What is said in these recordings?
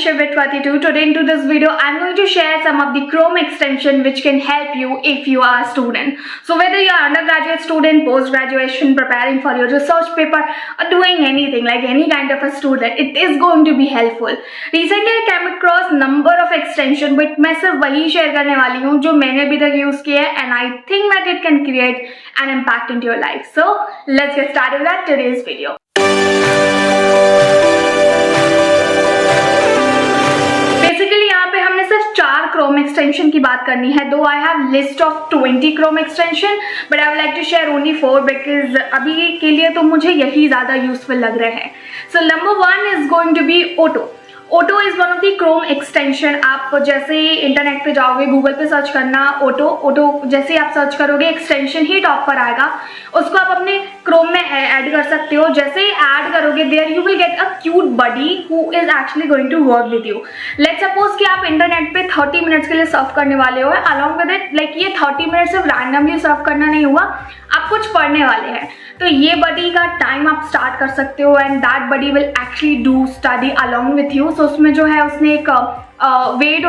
Shivit22. Today into this video, I'm going to share some of the Chrome extension which can help you if you are a student. So whether you are undergraduate student, post-graduation, preparing for your research paper or doing anything like any kind of a student, it is going to be helpful. Recently I came across number of extension but मैं सिर्फ वही share करने वाली हूँ जो मैंने अभी तक use किया है and I think that it can create an impact into your life. So let's get started with today's video. Chrome extension की बात करनी है. Though I have list of 20 Chrome extension, but I would like to share only 4 because अभी के लिए तो मुझे यही ज़्यादा useful लग रहे हैं. So number 1 is going to be Auto. Auto is one of the Chrome extension. आप जैसे ही इंटरनेट पे जाओगे, गूगल पे सर्च करना ऑटो जैसे ही आप सर्च करोगे एक्सटेंशन ही टॉप पर आएगा. उसको आप अपने Chrome में ऐड कर सकते हो. जैसे ही ऐड करोगे there you will get a cute buddy who is actually going to work with you. Let's suppose कि आप इंटरनेट पे 30 मिनट्स के लिए सर्व करने वाले हो. अलॉन्ग विद इट लाइक ये 30 मिनट सिर्फ रैंडमली सर्व करना नहीं हुआ, आप कुछ पढ़ने वाले हैं तो ये बडी का टाइम आप स्टार्ट कर सकते हो and that buddy will actually do study along with you. So उसमें जो है उसने एक वेट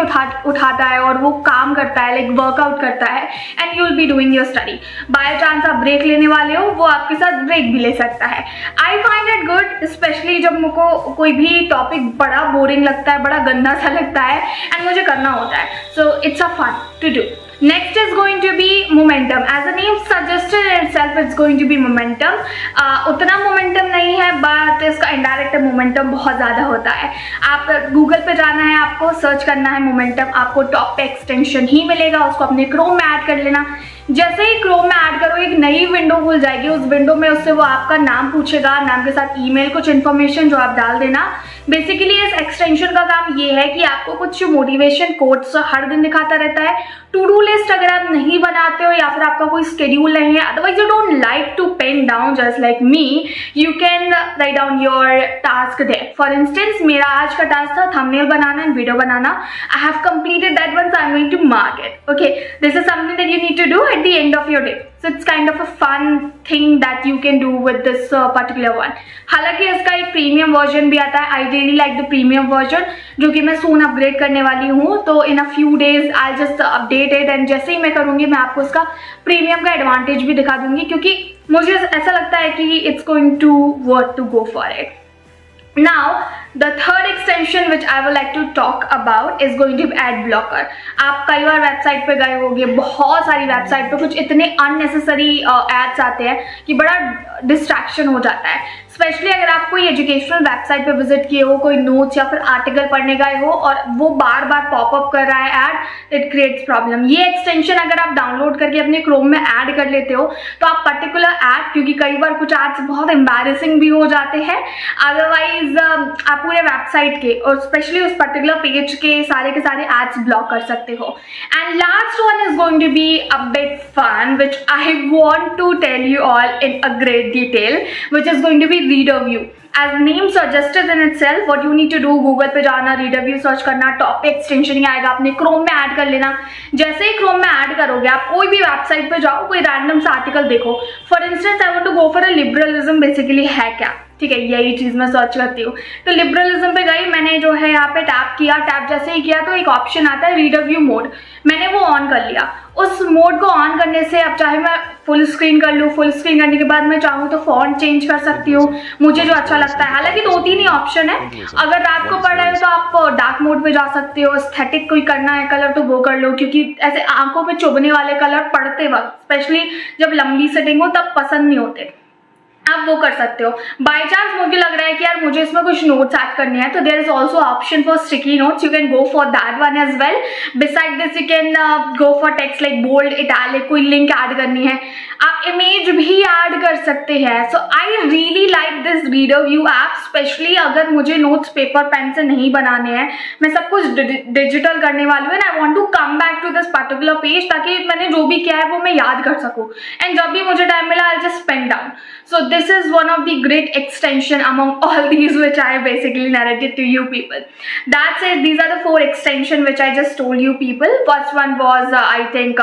उठाता है और वो काम करता है, लाइक वर्कआउट करता है and you will be doing your study. By chance आप ब्रेक लेने वाले हो, वो आपके साथ ब्रेक भी ले सकता है. I find it good specially जब मुझको कोई भी टॉपिक बड़ा बोरिंग लगता है, बड़ा गंदा सा लगता है एंड मुझे करना होता है. So it's a fun to do. Next is going to be Momentum. As the name suggested itself, it's going to be Momentum. उतना Momentum नहीं है but इसका indirect Momentum बहुत ज़्यादा होता है. आप Google पे जाना है, आपको सर्च करना है Momentum, आपको टॉप पे एक्सटेंशन ही मिलेगा. उसको अपने Chrome में ऐड कर लेना. जैसे ही Chrome में ऐड करो एक नई विंडो खुल जाएगी. उस विंडो में उससे वो आपका नाम पूछेगा, नाम के साथ ईमेल, कुछ इन्फॉर्मेशन जो आप डाल देना. बेसिकली इस एक्सटेंशन का काम ये है कि आपको कुछ मोटिवेशन कोट्स हर दिन दिखाता रहता है. टू डू लिस्ट अगर आप नहीं बनाते हो या फिर आपका कोई स्केड्यूल नहीं है, otherwise you don't like to pen down just like me, you can write down your task there. For instance मेरा आज का टास्क था थंबनेल बनाना एंड वीडियो बनाना. I have completed that one, so I am going to mark it. Okay, this is something that you need to do at the end of your day. So it's kind of a fun thing that you can do with this particular one. हालांकि इसका एक premium version भी आता है. I really like the premium version जो कि मैं soon upgrade करने वाली हूँ. तो in a few days I'll just update it and जैसे ही मैं करूँगी मैं आपको इसका प्रीमियम का एडवांटेज भी दिखा दूँगी क्योंकि मुझे ऐसा लगता है कि it's going to worth to go for it. Now the third extension which I would like to talk about is going to be ad blocker. आप कई बार वेबसाइट पे गए होंगे, बहुत सारी वेबसाइट पे कुछ इतने अननेसेसरी एड्स आते हैं कि बड़ा डिस्ट्रैक्शन हो जाता है. स्पेशली अगर आप कोई एजुकेशनल वेबसाइट पे विजिट किए हो, कोई नोट्स या फिर आर्टिकल पढ़ने गए हो और वो बार बार पॉपअप कर रहा है एड, इट क्रिएट्स प्रॉब्लम. ये एक्सटेंशन अगर आप डाउनलोड करके अपने क्रोम में ऐड कर लेते हो तो आप पर्टिकुलर ऐड, क्योंकि कई बार कुछ एड्स बहुत एम्बैरेसिंग भी हो जाते हैं, अदरवाइज आप पूरे वेबसाइट के और स्पेशली उस पर्टिकुलर पेज के सारे एड्स ब्लॉक कर सकते हो. And last one is going to be a bit fun which I want to tell you all in a great detail, which is going to be reader view. As name suggested in itself, what you need to do, Google पे जाना, reader view search करना, top पे extension ही आएगा, अपने Chrome में add कर लेना. जैसे ही क्रोम में ऐड करोगे आप कोई भी वेबसाइट पे जाओ, कोई रैंडम सा आर्टिकल देखो. For instance I want to go for a liberalism. Basically है क्या, ठीक है, यही चीज़ मैं सर्च करती हूँ. तो लिबरलिज्म पे गई, मैंने जो है यहाँ पे टैप किया. टैप जैसे ही किया तो एक ऑप्शन आता है रीडर व्यू मोड. मैंने वो ऑन कर लिया. उस मोड को ऑन करने से अब चाहे मैं फुल स्क्रीन कर लूँ, फुल स्क्रीन करने के बाद मैं चाहूँ तो फॉन्ट चेंज कर सकती हूँ मुझे जो अच्छा लगता है. हालांकि 2-3 ही ऑप्शन है. अगर रात को पढ़ रहे हो तो आप डार्क मोड पे जा सकते हो. एस्थेटिक कोई करना है कलर तो वो कर लो, क्योंकि ऐसे आंखों पे चुभने वाले कलर पढ़ते वक्त स्पेशली जब लंबी सेटिंग हो तब पसंद नहीं होते, आप वो कर सकते हो. बाय चांस मुझे लग रहा है कि यार मुझे इसमें कुछ नोट्स ऐड करने हैं तो there is also option for sticky notes. You can go for that one as well. Beside this you can go for text like bold, italic, कोई लिंक ऐड करनी है, आप इमेज भी ऐड कर सकते हैं. So I really like this reader view app, specially अगर मुझे नोट्स पेपर पेन से नहीं बनाने हैं, मैं सब कुछ डिजिटल करने वाली हूँ and I want to come back to this particular page ताकि मैंने जो भी किया है वो मैं याद कर सकूँ एंड जब भी मुझे टाइम मिला I just pen down. So this is one of the great extension among all these which I basically narrated to you people. That's it. These are the 4 extension which I just told you people. First one was I think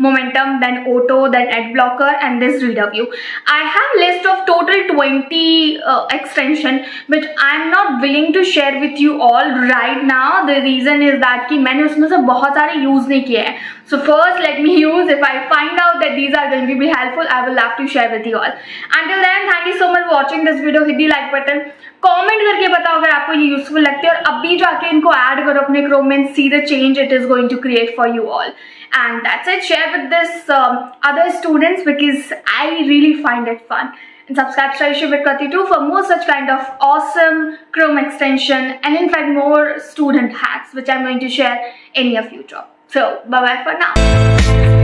Momentum, then Auto, then Ad Blocker, Docker and this reader view. I have list of total 20 extension which I am not willing to share with you all right now. The reason is that कि मैंने उसमें से बहुत सारे use नहीं किए हैं. So first let me use. If I find out that these are going to be helpful, I will love to share with you all. Until then, thank you so much for watching this video. Hit the like button. Comment करके बताओ अगर आपको ये useful लगती है और अभी जाके इनको ऐड करो अपने क्रोम में. See the change it is going to create for you all. And that's it. Share with this other students because I really find it fun. And subscribe to Study with Krati too for more such kind of awesome Chrome extension and in fact more student hacks which I'm going to share in your future. So bye bye for now.